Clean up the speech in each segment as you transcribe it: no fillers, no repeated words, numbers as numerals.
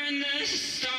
when the stars.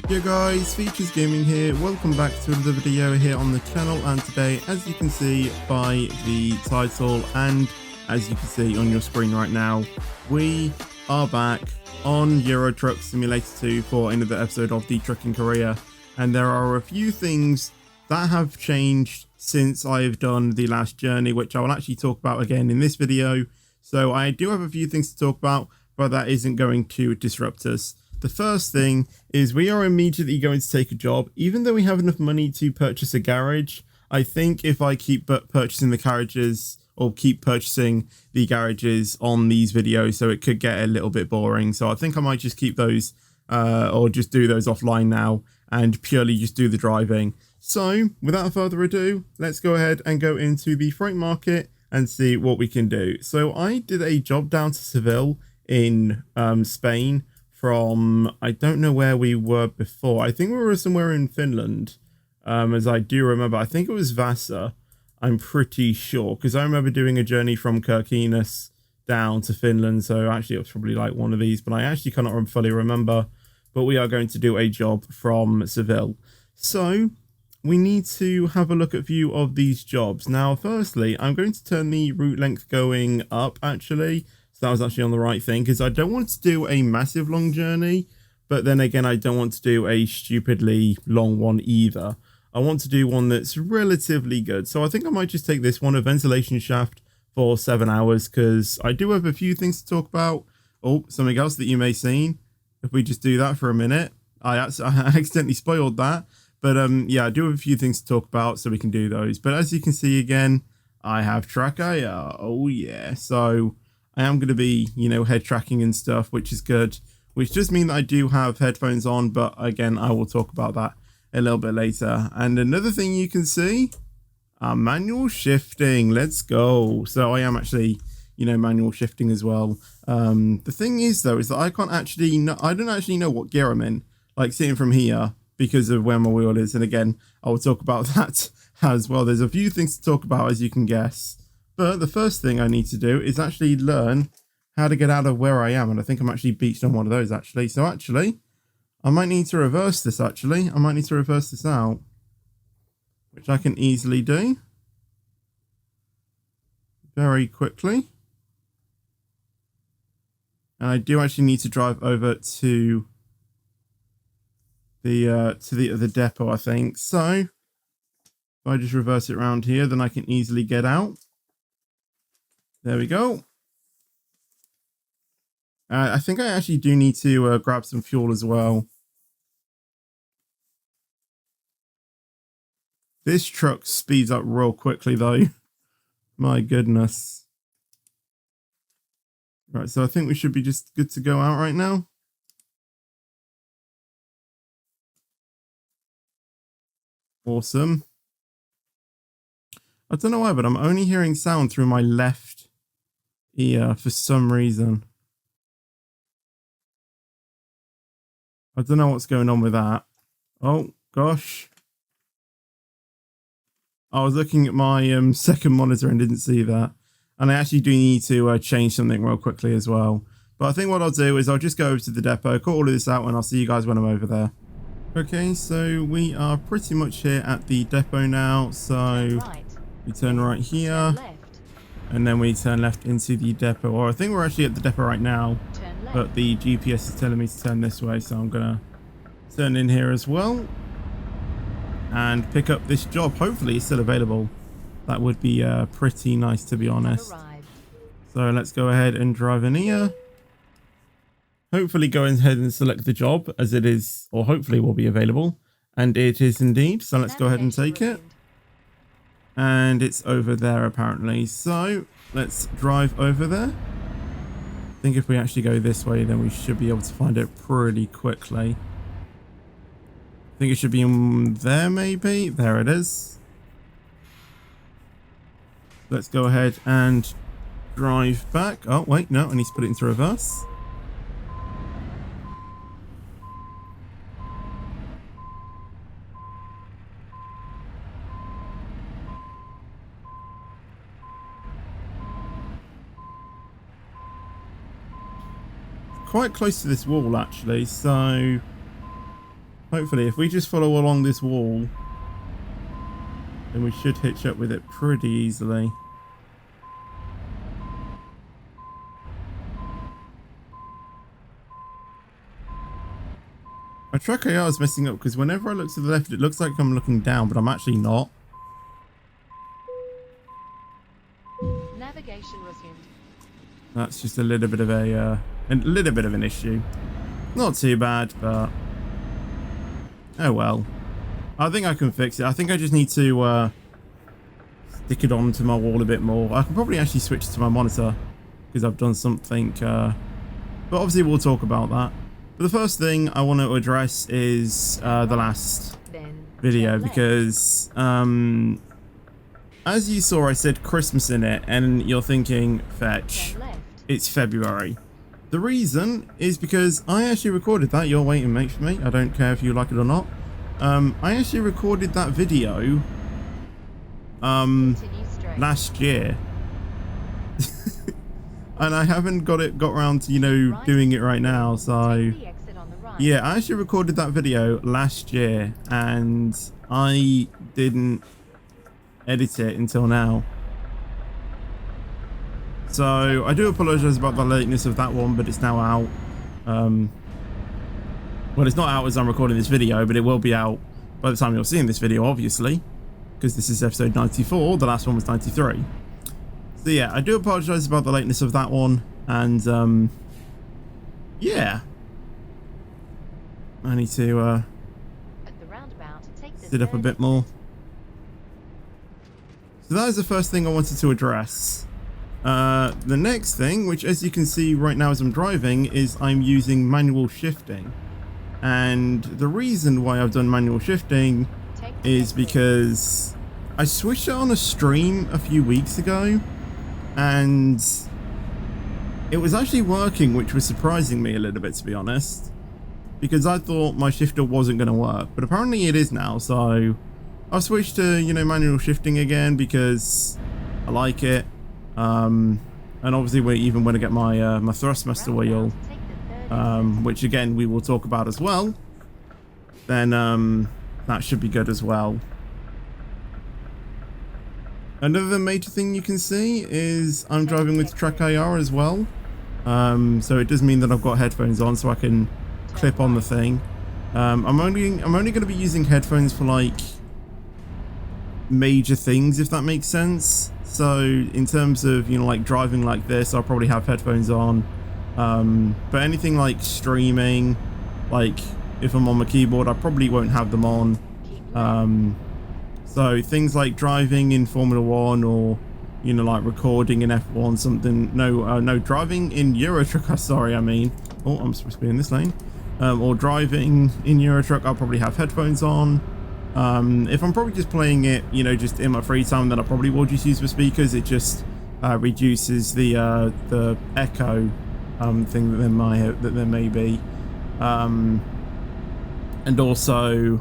Yo guys, Features Gaming here. Welcome back to another video here on the channel, and today, as you can see by the title and as you can see on your screen right now, we are back on Euro Truck Simulator 2 for another episode of the trucking career. And there are a few things that have changed since I've done the last journey, which I will actually talk about again in this video. So I do have a few things to talk about, but that isn't going to disrupt us. The first thing is we are immediately going to take a job. Even though we have enough money to purchase a garage, I think if I keep purchasing the garages or keep purchasing the garages on these videos, so it could get a little bit boring. So I think I might just keep those or just do those offline now and purely just do the driving. So without further ado, let's go ahead and go into the freight market and see what we can do. So I did a job down to Seville in Spain from, I don't know where we were before. I think we were somewhere in Finland, as I do remember. I think it was Vasa, I'm pretty sure, because I remember doing a journey from Kirkenes down to Finland. So actually it was probably like one of these, but I actually cannot fully remember. But we are going to do a job from Seville. So we need to have a look at a few of these jobs. Now, firstly, I'm going to turn the route length going up, actually. So that was actually on the right thing, because I don't want to do a massive long journey, but then again, I don't want to do a stupidly long one either. I want to do one that's relatively good. So I think I might just take this one, a ventilation shaft for 7 hours, because I do have a few things to talk about. Oh, something else that you may have seen. If we just do that for a minute, I accidentally spoiled that. But yeah, I do have a few things to talk about, so we can do those. But as you can see again, I have track IR. Oh yeah, so I am going to be, you know, head tracking and stuff, which is good. Which does mean that I do have headphones on, but again, I will talk about that a little bit later. And another thing you can see, manual shifting. Let's go. So I am actually, you know, manual shifting as well. The thing is though, is that I can't actually know, I don't actually know what gear I'm in, like sitting from here because of where my wheel is. And again, I will talk about that as well. There's a few things to talk about, as you can guess. But the first thing I need to do is actually learn how to get out of where I am. And I think I'm actually beached on one of those actually. So actually, I might need to reverse this actually. I might need to reverse this out, which I can easily do very quickly. And I do actually need to drive over to the depot, I think. So if I just reverse it around here, then I can easily get out. There we go. I think I actually do need to grab some fuel as well. This truck speeds up real quickly though. My goodness. Right, so I think we should be just good to go out right now. Awesome. I don't know why, but I'm only hearing sound through my left ear for some reason. I don't know what's going on with that. Oh, gosh. I was looking at my second monitor and didn't see that. And I actually do need to change something real quickly as well. But I think what I'll do is I'll just go over to the depot, cut all of this out, and I'll see you guys when I'm over there. Okay, so we are pretty much here at the depot now. So we turn right here, and then we turn left into the depot. Or I think we're actually at the depot right now, but the GPS is telling me to turn this way. So I'm going to turn in here as well and pick up this job. Hopefully it's still available. That would be pretty nice, to be honest. So let's go ahead and drive in here. Hopefully go ahead and select the job as it is, or hopefully will be available. And it is indeed. So let's go ahead and take it. And it's over there apparently. So let's drive over there. I think if we actually go this way, then we should be able to find it pretty quickly. I think it should be in there maybe. There it is. Let's go ahead and drive back. Oh, wait, no, I need to put it into reverse. quite close to this wall actually, so hopefully if we just follow along this wall, then we should hitch up with it pretty easily. My track AR is messing up because whenever I look to the left, it looks like I'm looking down, but I'm actually not. Navigation resumed. That's just a little bit of an issue. Not too bad, but oh well. I think I can fix it. I think I just need to stick it onto my wall a bit more. I can probably actually switch to my monitor because I've done something. But obviously we'll talk about that. But the first thing I want to address is the last video because as you saw, I said Christmas in it, and you're thinking, fetch, it's February. The reason is because I actually recorded that. You're waiting, mate, for me. I don't care if you like it or not. I actually recorded that video last year. And I haven't got around to, you know, doing it right now. So yeah, I actually recorded that video last year and I didn't edit it until now. So I do apologize about the lateness of that one, but it's now out. Well, it's not out as I'm recording this video, but it will be out by the time you're seeing this video, obviously, because this is episode 94. The last one was 93. So yeah, I do apologize about the lateness of that one, and yeah, I need to sit up a bit more. So that is the first thing I wanted to address. The next thing, which as you can see right now as I'm driving, is I'm using manual shifting. And the reason why I've done manual shifting is because I switched it on a stream a few weeks ago and it was actually working, which was surprising me a little bit, to be honest, because I thought my shifter wasn't going to work, but apparently it is now. So I switched to, you know, manual shifting again because I like it. And obviously even when I get my my Thrustmaster wheel, which again we will talk about as well, then that should be good as well. Another major thing you can see is I'm driving with track AR as well, so it does mean that I've got headphones on, so I can clip on the thing. I'm only going to be using headphones for like major things, if that makes sense. So in terms of, you know, like driving like this, I'll probably have headphones on. But anything like streaming, like if I'm on my keyboard, I probably won't have them on. So things like driving in Formula 1 or, you know, like recording in F1, something, no, driving in Euro Truck, sorry, I mean, oh, I'm supposed to be in this lane, or driving in Euro Truck, I'll probably have headphones on. If I'm probably just playing it, you know, just in my free time, then I probably will just use the speakers. It just reduces the echo thing that there may be, and also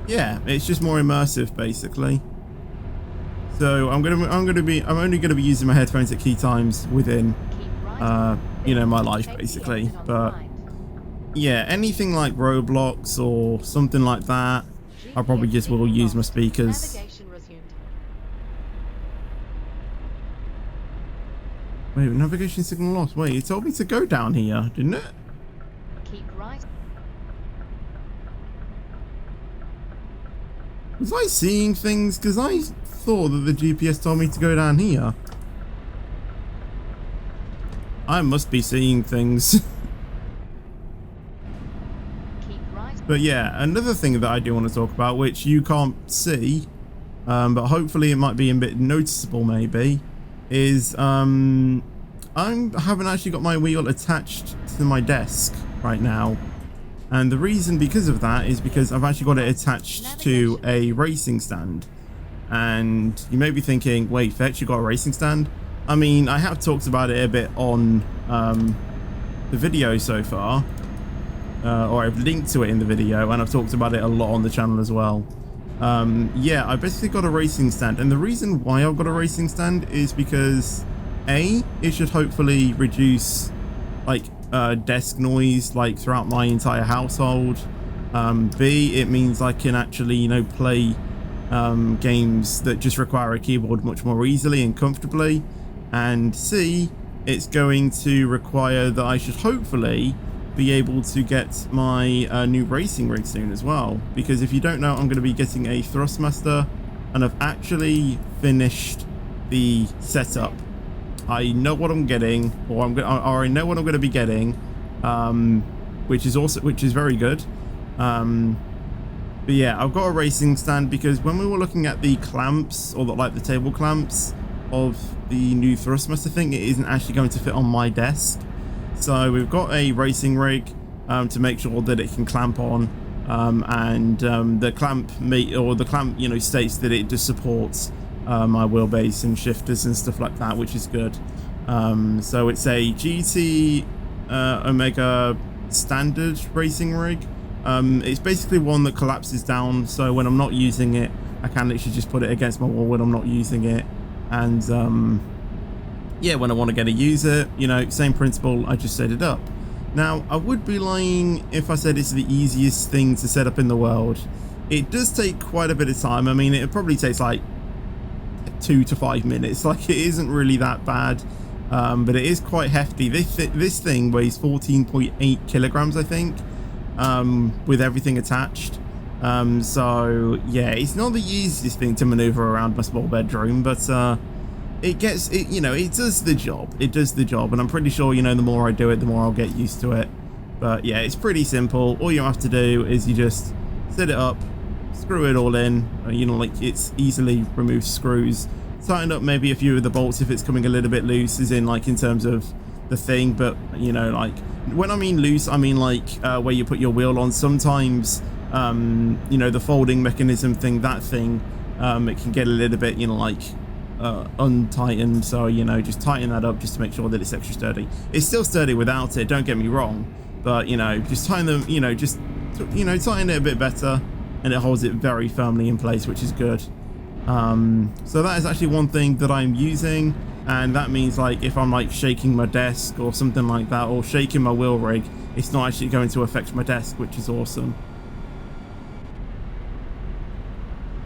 yeah, it's just more immersive basically. So I'm only gonna be using my headphones at key times within you know, my life basically. But yeah, anything like Roblox or something like that, I probably just will use my speakers. Wait, navigation signal lost. Wait, it told me to go down here, didn't it? Keep right. Was I seeing things? Because I thought that the GPS told me to go down here. I must be seeing things. But yeah, another thing that I do want to talk about, which you can't see, but hopefully it might be a bit noticeable maybe, is I haven't actually got my wheel attached to my desk right now. And the reason because of that is because I've actually got it attached to a racing stand. And you may be thinking, wait, Fetch, you got a racing stand? I mean, I have talked about it a bit on the video so far. Or I've linked to it in the video, and I've talked about it a lot on the channel as well. Yeah, I basically got a racing stand, and the reason why I've got a racing stand is because it should hopefully reduce like desk noise like throughout my entire household. B, it means I can actually, you know, play games that just require a keyboard much more easily and comfortably. And C, it's going to require that I should hopefully be able to get my new racing rig soon as well, because if you don't know, I'm going to be getting a Thrustmaster, and I've actually finished the setup. I know what I'm getting, or I know what I'm going to be getting, which is very good. But yeah, I've got a racing stand because when we were looking at the clamps, or the table clamps of the new Thrustmaster thing, it isn't actually going to fit on my desk. So we've got a racing rig to make sure that it can clamp on, and the clamp you know, states that it just supports my wheelbase and shifters and stuff like that, which is good. So it's a GT Omega standard racing rig. It's basically one that collapses down, so when I'm not using it, I can literally just put it against my wall when I'm not using it. And yeah, when I want to get to use it, you know, same principle, I just set it up. Now, I would be lying if I said it's the easiest thing to set up in the world. It does take quite a bit of time. I mean, it probably takes like 2 to 5 minutes. Like, it isn't really that bad, but it is quite hefty. This thing weighs 14.8 kilograms, I think, with everything attached. So yeah, it's not the easiest thing to maneuver around my small bedroom, but you know, it does the job. It does the job, and I'm pretty sure, you know, the more I do it, the more I'll get used to it. But yeah, it's pretty simple. All you have to do is you just set it up, screw it all in, you know, like it's easily removes screws, tighten up maybe a few of the bolts if it's coming a little bit loose, as in like in terms of the thing. But you know, like when I mean loose, I mean like where you put your wheel on. Sometimes you know, the folding mechanism thing, that thing, it can get a little bit, you know, like untightened. So, you know, just tighten that up just to make sure that it's extra sturdy. It's still sturdy without it, don't get me wrong, but you know, just tighten them, you know, just, you know, tighten it a bit better, and it holds it very firmly in place, which is good. So that is actually one thing that I'm using, and that means like if I'm like shaking my desk or something like that, or shaking my wheel rig, it's not actually going to affect my desk, which is awesome.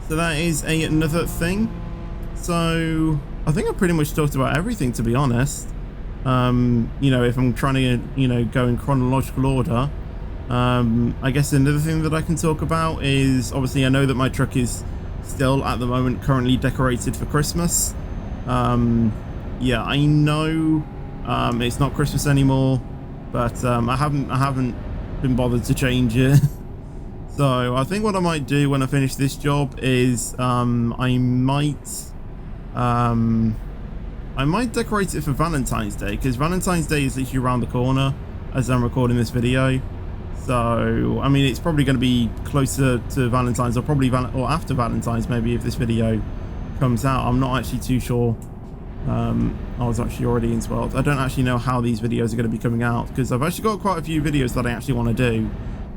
So that is another thing. So I think I pretty much talked about everything, to be honest. You know, if I'm trying to, you know, go in chronological order, I guess another thing that I can talk about is, obviously I know that my truck is still at the moment currently decorated for Christmas. Yeah, I know it's not Christmas anymore, but I haven't been bothered to change it. So I think what I might do when I finish this job is I might decorate it for Valentine's Day, because Valentine's Day is literally around the corner as I'm recording this video. So I mean, it's probably going to be closer to Valentine's, or probably or after Valentine's maybe, if this video comes out. I'm not actually too sure. I was actually already in 12. I don't actually know how these videos are going to be coming out, because I've actually got quite a few videos that I actually want to do.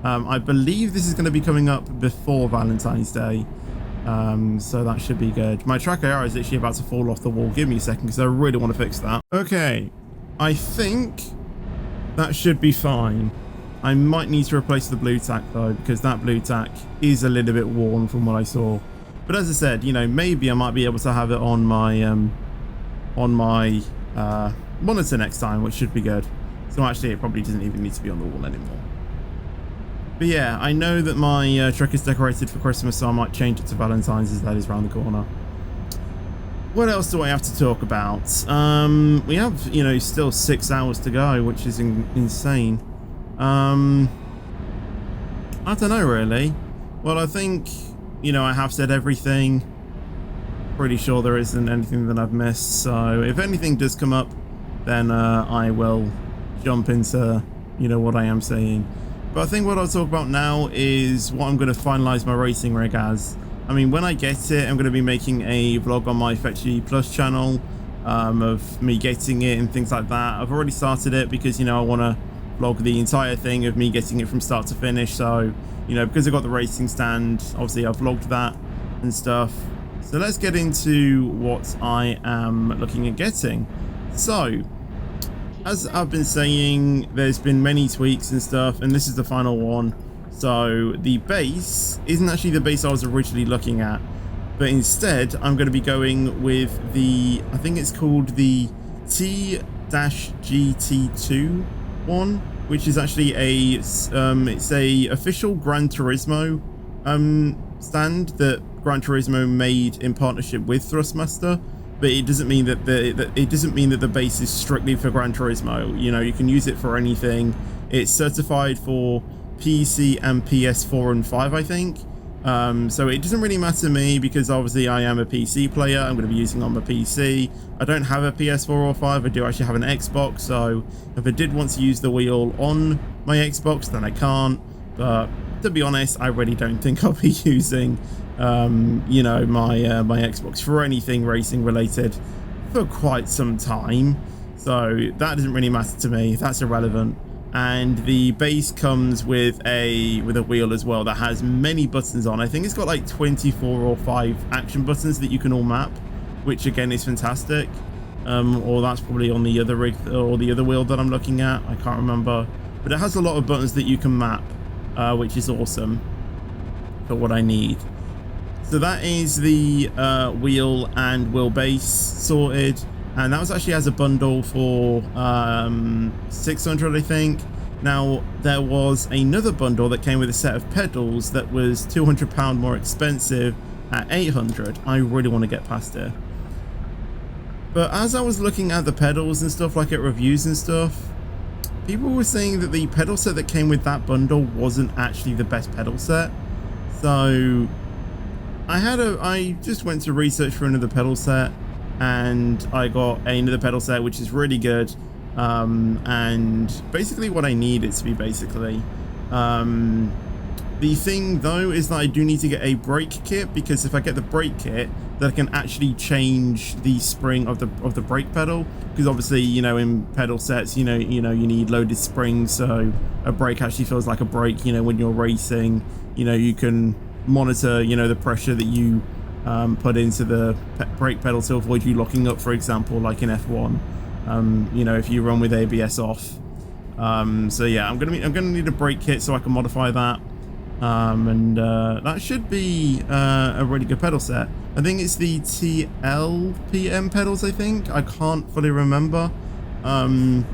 I believe this is going to be coming up before Valentine's Day, so that should be good. My tracker arrow is literally about to fall off the wall. Give me a second, because I really want to fix that. Okay, I think that should be fine. I might need to replace the blue tack though, because that blue tack is a little bit worn from what I saw. But as I said, you know, maybe I might be able to have it on my monitor next time, which should be good. So actually, it probably doesn't even need to be on the wall anymore. But yeah, I know that my truck is decorated for Christmas, so I might change it to Valentine's, as that is around the corner. What else do I have to talk about? We have, you know, still 6 hours to go, which is insane. I don't know, really. Well, I think, you know, I have said everything. Pretty sure there isn't anything that I've missed. So if anything does come up, then I will jump into, you know, what I am saying. But I think what I'll talk about now is what I'm going to finalize my racing rig as. I mean, when I get it, I'm going to be making a vlog on my Fetchy Plus channel of me getting it and things like that. I've already started it because, you know, I want to vlog the entire thing of me getting it from start to finish. So, you know, because I got the racing stand, obviously I've vlogged that and stuff. So let's get into what I am looking at getting. So, Keep as ready. I've been saying, there's been many tweaks and stuff, and this is the final one. So the base isn't actually the base I was originally looking at, but instead I'm going to be going with the, I think it's called the T-GT2 one, which is actually it's a official Gran Turismo stand that Gran Turismo made in partnership with Thrustmaster. But it doesn't mean that the base is strictly for Gran Turismo. You know, you can use it for anything. It's certified for PC and PS4 and 5, I think. So it doesn't really matter to me because obviously I am a PC player. I'm going to be using it on my PC. I don't have a PS4 or 5. I do actually have an Xbox. So if I did want to use the wheel on my Xbox, then I can't. But to be honest, I really don't think I'll be using you know, my Xbox for anything racing related for quite some time, so that doesn't really matter to me. That's irrelevant. And the base comes with a wheel as well that has many buttons on. I think it's got like 24 or 5 action buttons that you can all map, which again is fantastic. Or that's probably on the other rig or the other wheel that I'm looking at. I can't remember, but it has a lot of buttons that you can map, which is awesome for what I need. So that is the wheel and wheelbase sorted, and that was actually as a bundle for 600, I think. Now there was another bundle that came with a set of pedals that was £200 more expensive at 800. I really want to get past it. But as I was looking at the pedals and stuff, like at reviews and stuff, people were saying that the pedal set that came with that bundle wasn't actually the best pedal set. So I just went to research for another pedal set, and I got another pedal set which is really good, and basically what I need it to be basically. The thing though is that I do need to get a brake kit, because if I get the brake kit, then I can actually change the spring of the brake pedal, because obviously, you know, in pedal sets, you need loaded springs, so a brake actually feels like a brake. You know, when you're racing, you know, you can monitor, you know, the pressure that you put into the brake pedal to avoid you locking up, for example, like in F1. You know, if you run with ABS off. So yeah, I'm gonna need a brake kit so I can modify that. And that should be a really good pedal set. I think it's the TLPM pedals, I think. I can't fully remember. And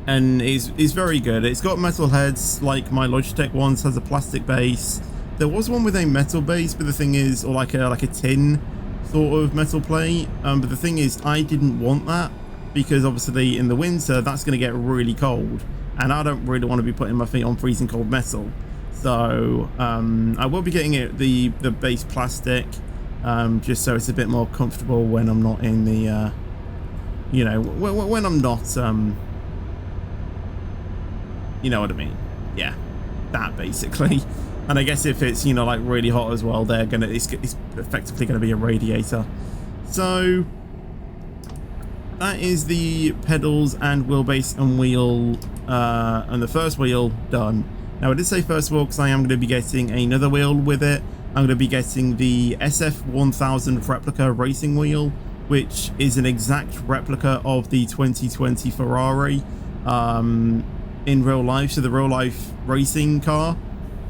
it's very good. It's got metal heads like my Logitech ones, has a plastic base. There was one with a metal base, but the thing is, or like a tin sort of metal plate. But the thing is, I didn't want that, because obviously in the winter that's going to get really cold, and I don't really want to be putting my feet on freezing cold metal. So I will be getting the base plastic, just so it's a bit more comfortable when I'm not in the you know, when I'm not you know what I mean, yeah, that basically. And I guess if it's, you know, like really hot as well, it's effectively gonna be a radiator. So that is the pedals and wheelbase and wheel, and the first wheel done. Now I did say first wheel because I am going to be getting another wheel with it. I'm going to be getting the SF1000 replica racing wheel, which is an exact replica of the 2020 Ferrari in real life. So the real life racing car,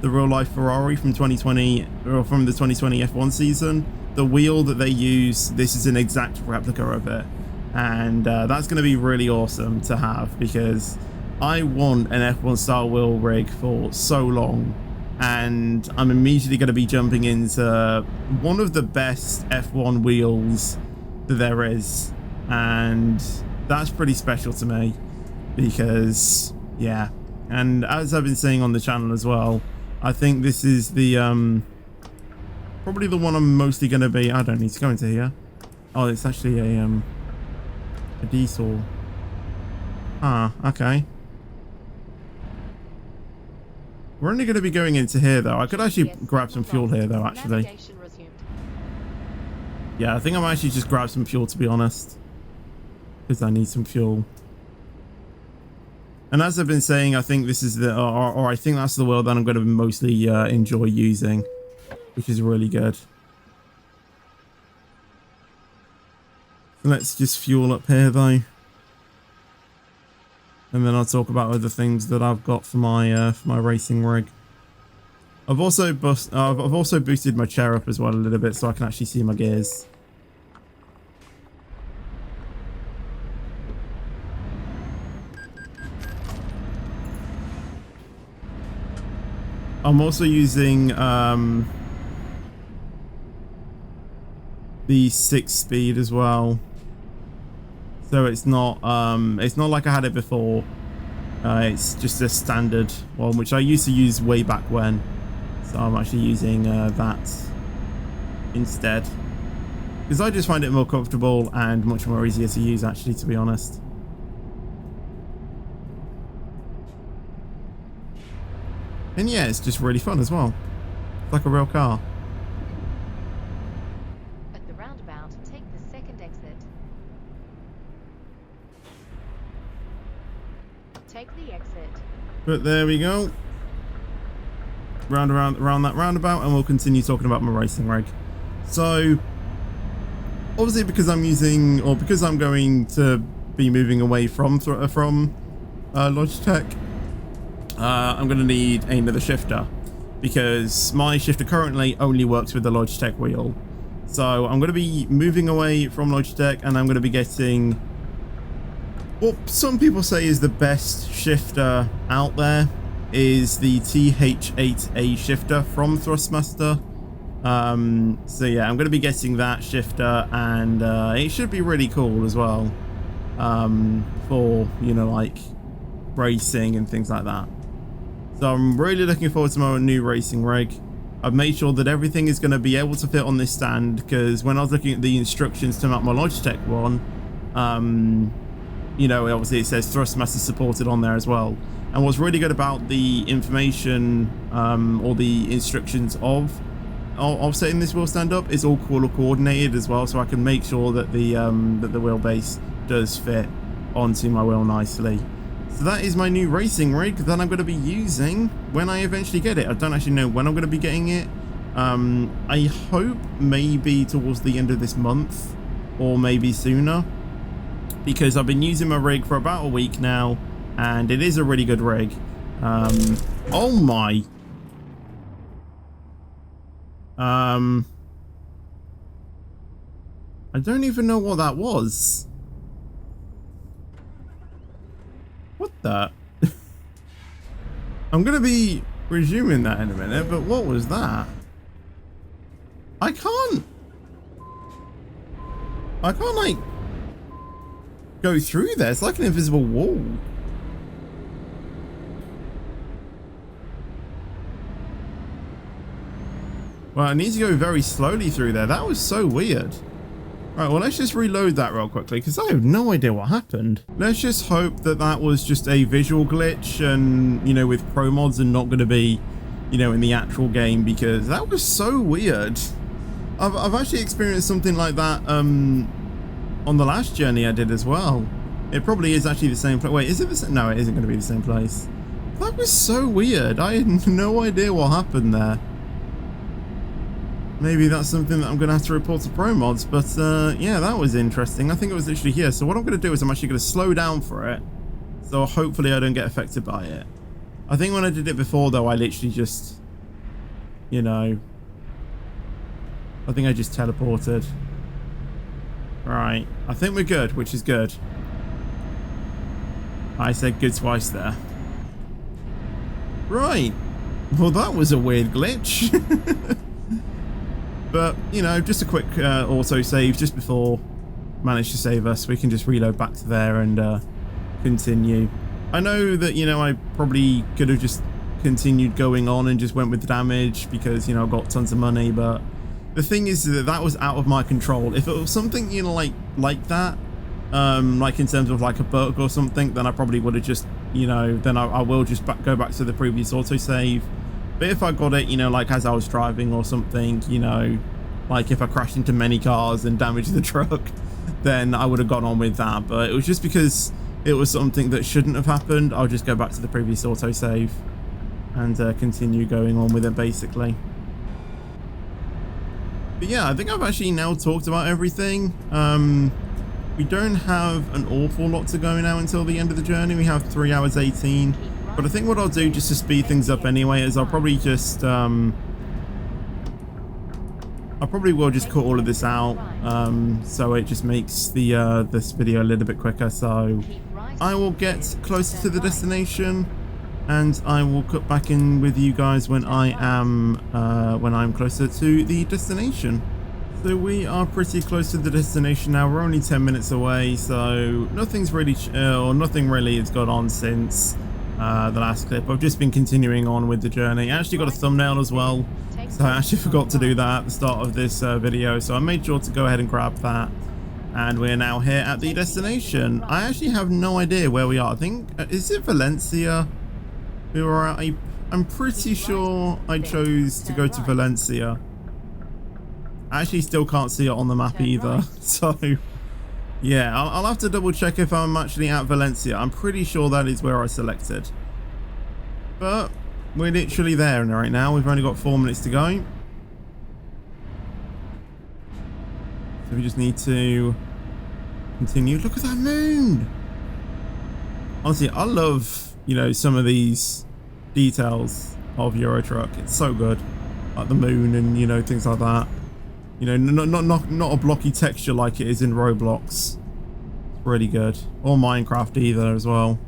the real life Ferrari from 2020, or from the 2020 F1 season, the wheel that they use, this is an exact replica of it. And that's going to be really awesome to have, because I want an F1 style wheel rig for so long, and I'm immediately going to be jumping into one of the best F1 wheels that there is, and that's pretty special to me, because yeah. And as I've been saying on the channel as well, I think this is the probably the one I'm mostly going to be. I don't need to go into here. Oh, it's actually a diesel. Ah, okay. We're only going to be going into here though. I could actually grab some fuel here though, actually. Yeah, I think I might actually just grab some fuel, to be honest, because I need some fuel. And as I've been saying, I think this is the, or I think that's the wheel that I'm going to mostly enjoy using, which is really good. Let's just fuel up here though. And then I'll talk about other things that I've got for my racing rig. I've also boosted my chair up as well a little bit so I can actually see my gears. I'm also using the 6-speed as well, so it's not like I had it before. It's just a standard one, which I used to use way back when. So I'm actually using that instead, because I just find it more comfortable and much more easier to use, actually, to be honest. And yeah, it's just really fun as well. It's like a real car. At the roundabout, take the second exit. Take the exit. But there we go. Around that roundabout, and we'll continue talking about my racing rig. So, obviously, because I'm going to be moving away from Logitech, I'm going to need another shifter, because my shifter currently only works with the Logitech wheel. So I'm going to be moving away from Logitech, and I'm going to be getting what some people say is the best shifter out there, is the TH8A shifter from Thrustmaster. So yeah, I'm going to be getting that shifter, and it should be really cool as well, for, you know, like racing and things like that. So I'm really looking forward to my new racing rig. I've made sure that everything is going to be able to fit on this stand, because when I was looking at the instructions to mount my Logitech one, you know, obviously it says Thrustmaster supported on there as well. And what's really good about the information, or the instructions of setting this wheel stand up, is all color coordinated as well, so I can make sure that the wheelbase does fit onto my wheel nicely. So that is my new racing rig that I'm going to be using when I eventually get it. I don't actually know when I'm going to be getting it. I hope maybe towards the end of this month, or maybe sooner, because I've been using my rig for about a week now, and it is a really good rig. Oh my. I don't even know what that was. What the? I'm gonna be resuming that in a minute, but what was that? I can't like go through there. It's like an invisible wall. Well, I need to go very slowly through there. That was so weird. Right, well, let's just reload that real quickly, because I have no idea what happened. Let's just hope that that was just a visual glitch, and, you know, with pro mods, and not going to be, you know, in the actual game, because that was so weird. I've actually experienced something like that on the last journey I did as well. It probably is actually the same place. Wait, is it the same? No, it isn't going to be the same place. That was so weird. I had no idea what happened there. Maybe that's something that I'm going to have to report to pro mods, but yeah, that was interesting. I think it was literally here. So what I'm going to do is I'm actually going to slow down for it, so hopefully I don't get affected by it. I think when I did it before, though, I literally just, you know, I think I just teleported. Right, I think we're good, which is good. I said good twice there. Right, well, that was a weird glitch. But, you know, just a quick auto save just before managed to save us. We can just reload back to there and continue. I know that, you know, I probably could have just continued going on and just went with the damage because, you know, I got tons of money, but the thing is that that was out of my control. If it was something, you know, like that, like in terms of like a bug or something, then I probably would have just, you know, then I will just go back to the previous autosave. But if I got it, you know, like as I was driving or something, you know, like if I crashed into many cars and damaged the truck, then I would have gone on with that. But it was just because it was something that shouldn't have happened. I'll just go back to the previous autosave and continue going on with it, basically. But yeah, I think I've actually now talked about everything. we don't have an awful lot to go now until the end of the journey. We have 3 hours 18. But I think what I'll do just to speed things up anyway is I'll probably just I probably will just cut all of this out, so it just makes the this video a little bit quicker. So I will get closer to the destination, and I will cut back in with you guys when I'm closer to the destination. So we are pretty close to the destination now. We're only 10 minutes away, so nothing's really nothing really has gone on since the last clip. I've just been continuing on with the journey. I actually got a thumbnail as well, so I actually forgot to do that at the start of this video, so I made sure to go ahead and grab that. And we're now here at the destination. I actually have no idea where we are. I think, is it Valencia? We were at I'm pretty sure I chose to go to Valencia. I actually still can't see it on the map either, so yeah, I'll have to double check if I'm actually at Valencia. I'm pretty sure that is where I selected. But we're literally there right now. We've only got 4 minutes to go. So we just need to continue. Look at that moon! Honestly, I love, you know, some of these details of Euro Truck. It's so good. Like the moon and, you know, things like that. You know, not a blocky texture like it is in Roblox. It's really good. Or Minecraft either as well.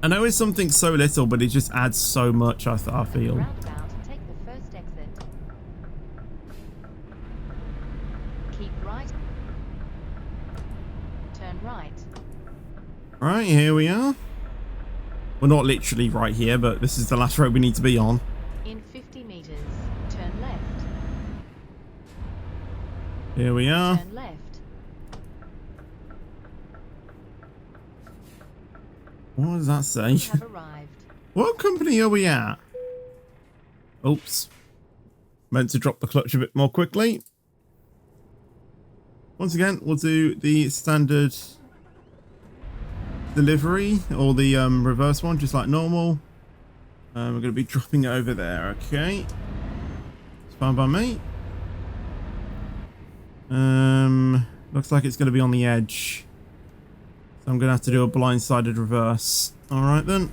I know it's something so little, but it just adds so much, I feel. Roundabout, take the first exit. Keep right. Turn right. Right, here we are. Well, not literally right here, but this is the last road we need to be on. In 50 meters, turn left. Here we are. Turn left. What does that say? We have arrived. What company are we at? Oops. Meant to drop the clutch a bit more quickly. Once again, we'll do the standard delivery, or the reverse one, just like normal. We're going to be dropping it over there. Okay. It's fine by me. Looks like it's going to be on the edge. So I'm going to have to do a blindsided reverse. Alright then.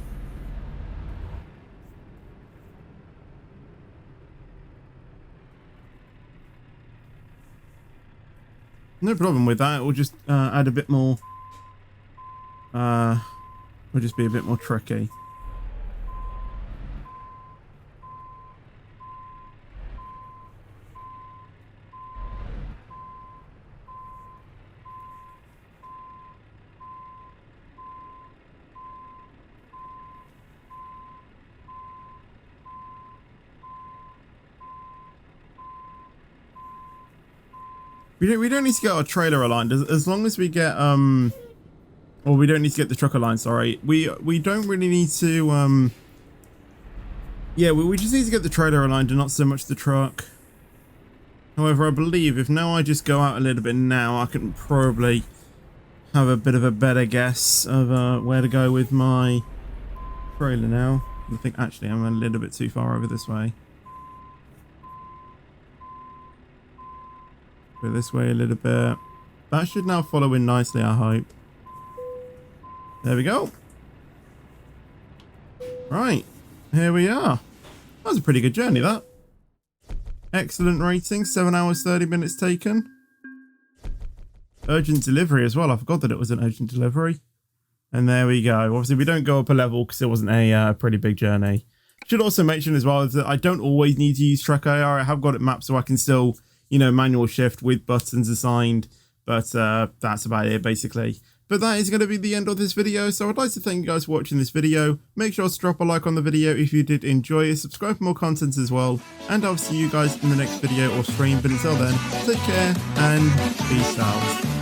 No problem with that. We'll just add a bit more. Will just be a bit more tricky. We don't need to get our trailer aligned as long as we get or we don't need to get the truck aligned, sorry. We don't really need to yeah, we just need to get the trailer aligned and not so much the truck. However, I believe if now I just go out a little bit now, I can probably have a bit of a better guess of where to go with my trailer now. I think actually I'm a little bit too far over this way. Go this way a little bit. That should now follow in nicely, I hope. There we go. Right, here we are. That was a pretty good journey, that. Excellent rating, 7 hours 30 minutes taken. Urgent delivery as well. I forgot that it was an urgent delivery. And there we go. Obviously, we don't go up a level because it wasn't a pretty big journey. Should also mention as well that I don't always need to use Truck AR. I have got it mapped so I can still, you know, manual shift with buttons assigned. But that's about it, basically. But that is going to be the end of this video, so I'd like to thank you guys for watching this video. Make sure to drop a like on the video if you did enjoy it, subscribe for more content as well, and I'll see you guys in the next video or stream. But until then, take care and peace out.